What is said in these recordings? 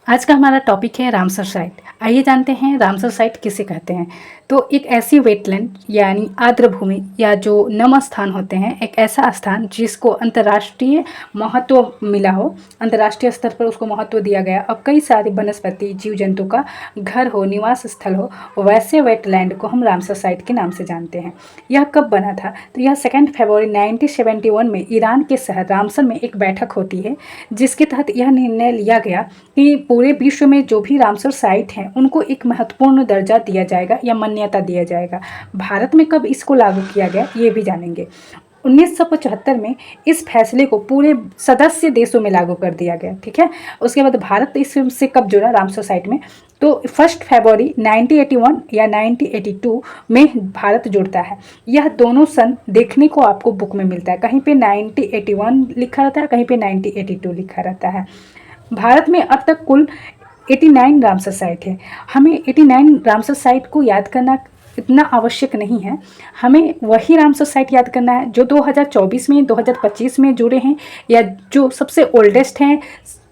आज का हमारा टॉपिक है रामसर साइट। आइए जानते हैं रामसर साइट किसे कहते हैं। तो एक ऐसी वेटलैंड यानी आर्द्र भूमि या जो नम स्थान होते हैं, एक ऐसा स्थान जिसको अंतर्राष्ट्रीय महत्व मिला हो, अंतर्राष्ट्रीय स्तर पर उसको महत्व दिया गया और कई सारे वनस्पति जीव जंतु का घर हो, निवास स्थल हो, वैसे वेटलैंड को हम रामसर साइट के नाम से जानते हैं। यह कब बना था? तो यह 2 फरवरी 1971 में ईरान के शहर रामसर में एक बैठक होती है, जिसके तहत यह निर्णय लिया गया कि पूरे विश्व में जो भी रामसर साइट हैं उनको एक महत्वपूर्ण दर्जा दिया जाएगा या मान्यता दिया जाएगा। भारत में कब इसको लागू किया गया ये भी जानेंगे। 1975 में इस फैसले को पूरे सदस्य देशों में लागू कर दिया गया। ठीक है, उसके बाद भारत इससे कब जुड़ा रामसर साइट में? तो 1 फरवरी 1981 या 1982 में भारत जुड़ता है। यह दोनों सन देखने को आपको बुक में मिलता है, कहीं पे 1981 लिखा रहता है, कहीं पे 1982 लिखा रहता है। भारत में अब तक कुल 89 रामसर साइट है। हमें 89 रामसर साइट को याद करना इतना आवश्यक नहीं है, हमें वही रामसर साइट याद करना है जो 2024 में 2025 में जुड़े हैं या जो सबसे ओल्डेस्ट हैं,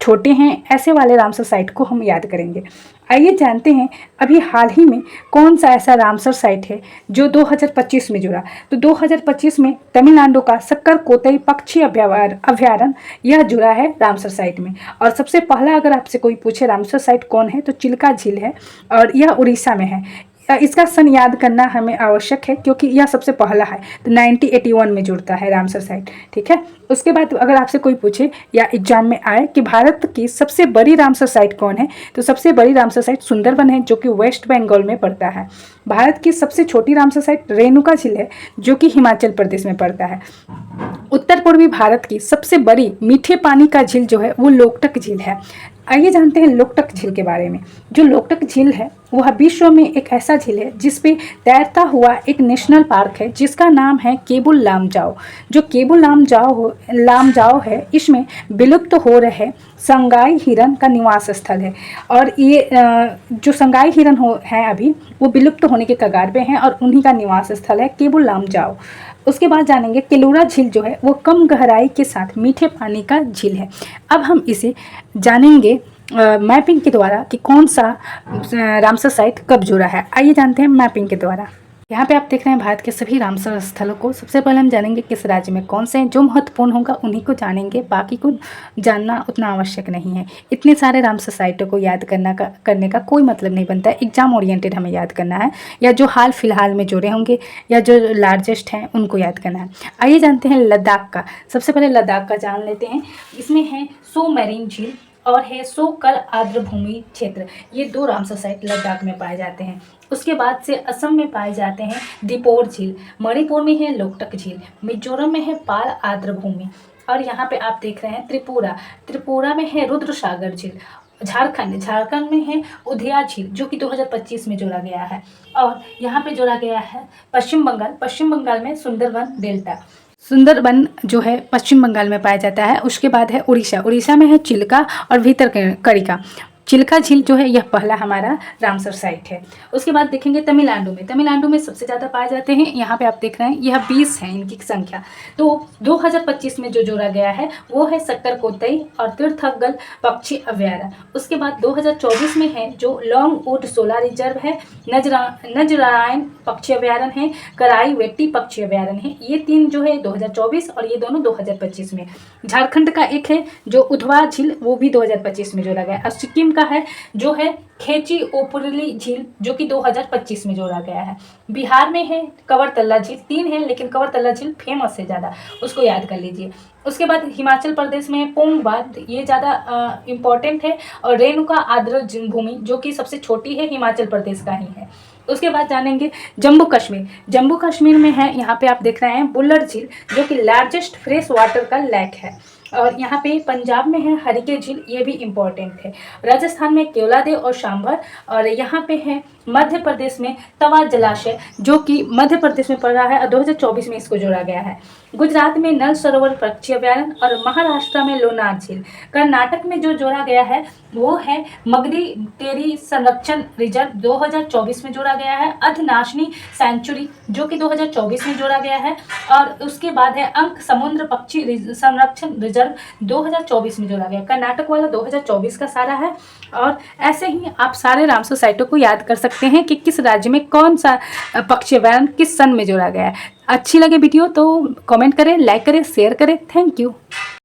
छोटे हैं, ऐसे वाले रामसर साइट को हम याद करेंगे। आइए जानते हैं अभी हाल ही में कौन सा ऐसा रामसर साइट है जो 2025 में जुड़ा। तो 2025 में तमिलनाडु का सक्कर कोतई पक्षी अभ्यारण्य यह जुड़ा है रामसर साइट में। और सबसे पहला अगर आपसे कोई पूछे रामसर साइट कौन है तो चिल्का झील है और यह उड़ीसा में है। इसका सन याद करना हमें आवश्यक है क्योंकि यह सबसे पहला है, तो 1981 में जुड़ता है रामसर साइट। ठीक है, उसके बाद अगर आपसे कोई पूछे या एग्जाम में आए कि भारत की सबसे बड़ी रामसर साइट कौन है, तो सबसे बड़ी रामसर साइट सुंदरबन है जो कि वेस्ट बंगाल में पड़ता है। भारत की सबसे छोटी रामसर साइट रेणुका झील है जो कि हिमाचल प्रदेश में पड़ता है। उत्तर पूर्वी भारत की सबसे बड़ी मीठे पानी का झील जो है वो लोकटक झील है। आइए जानते हैं लोकटक झील के बारे में। जो लोकटक झील है वह विश्व में एक ऐसा झील है जिसपे तैरता हुआ एक नेशनल पार्क है जिसका नाम है केबुल लामजाओ। जो केबुल लामजाओ है, इसमें विलुप्त हो रहे संगाई हिरन का निवास स्थल है। और ये जो संगाई हिरन हैं अभी वो विलुप्त होने के कगार पे हैं और उन्हीं का निवास स्थल है केबुल लामजाओ। उसके बाद जानेंगे केलूरा झील जो है वो कम गहराई के साथ मीठे पानी का झील है। अब हम इसे जानेंगे मैपिंग के द्वारा कि कौन सा रामसर साइट कब जुड़ा है। आइए जानते हैं मैपिंग के द्वारा। यहाँ पे आप देख रहे हैं भारत के सभी रामसर स्थलों को। सबसे पहले हम जानेंगे किस राज्य में कौन से हैं, जो महत्वपूर्ण होगा उन्हीं को जानेंगे, बाकी को जानना उतना आवश्यक नहीं है। इतने सारे रामसर साइटों को याद करने का कोई मतलब नहीं बनता है। एग्जाम ओरिएंटेड हमें याद करना है या जो हाल फिलहाल में जुड़े होंगे या जो लार्जेस्ट हैं उनको याद करना है। आइए जानते हैं लद्दाख का। सबसे पहले लद्दाख का जान लेते हैं। इसमें है सो मैरीन झील और है सो कर आर्द्र भूमि क्षेत्र। ये 2 रामसर साइट लद्दाख में पाए जाते हैं। उसके बाद से असम में पाए जाते हैं दीपोर झील, मणिपुर में है लोकटक झील, मिजोरम में है पाल आर्द्र भूमि, और यहाँ पे आप देख रहे हैं त्रिपुरा में है रुद्र सागर झील। झारखंड में है उधिया झील जो कि 2025 में जोड़ा गया है। और यहाँ पे जोड़ा गया है पश्चिम बंगाल में सुंदरबन डेल्टा। सुंदरबन जो है पश्चिम बंगाल में पाया जाता है। उसके बाद है उड़ीसा में है चिल्का और भीतरकनिका। चिल्का झील जो है यह पहला हमारा रामसर साइट है। उसके बाद देखेंगे तमिलनाडु में सबसे ज़्यादा पाए जाते हैं। यहाँ पे आप देख रहे हैं यह 20 है इनकी संख्या। तो 2025 में जो जोड़ा गया है वो है सक्कर कोतई और तीर्थगल पक्षी अभ्यारण्य। उसके बाद 2024 में है जो लॉन्ग वुड सोलर रिजर्व है, नजरायन पक्षी अभ्यारण्य है, कराई वेट्टी पक्षी अभ्यारण्य है। ये 3 जो है 2024 और ये दोनों 2025 में। झारखंड का एक है जो उधवा झील, वो भी 2025 में जोड़ा गया। और सिक्किम का है जो है खेची ओपुरली झील जो कि 2025 में जोड़ा गया है। बिहार में है कवरतल्ला झील, 3 है लेकिन कवरतल्ला झील फेमस है ज़्यादा, उसको याद कर लीजिए। उसके बाद हिमाचल प्रदेश में है पोंगबाद, ये ज़्यादा इम्पॉर्टेंट है। और रेणुका आर्द्र भूमि जो कि सबसे छोटी है, हिमाचल प्रदेश का ही है। उसके बाद जानेंगे जम्मू कश्मीर में है, यहाँ पे आप देख रहे हैं बुल्लर झील जो कि लार्जेस्ट फ्रेश वाटर का लेक है। और यहाँ पे पंजाब में है हरिके झील, ये भी इम्पोर्टेंट है। राजस्थान में केवलादेव और सांभर, और यहाँ पे है मध्य प्रदेश में तवा जलाशय जो कि मध्य प्रदेश में पड़ रहा है और 2024 में इसको जोड़ा गया है। गुजरात में नल सरोवर पक्षी अभ्यारण्य और महाराष्ट्र में लोनार झील। कर्नाटक में जो जोड़ा गया है वो है मगदीकेरी संरक्षण रिजर्व 2024 में जोड़ा गया है। अधनाशनी सेंचुरी जो कि 2024 में जोड़ा गया है और उसके बाद है अंक समुद्र पक्षी संरक्षण रिजर्व 2024 में जोड़ा गया। कर्नाटक वाला 2024 का सारा है। और ऐसे ही आप सारे रामसर साइटों को याद कर सकते हैं कि किस राज्य में कौन सा पक्षी अभ्यारण्य किस सन में जोड़ा गया है। अच्छी लगे वीडियो तो कमेंट करें, लाइक करें, शेयर करें। Thank you.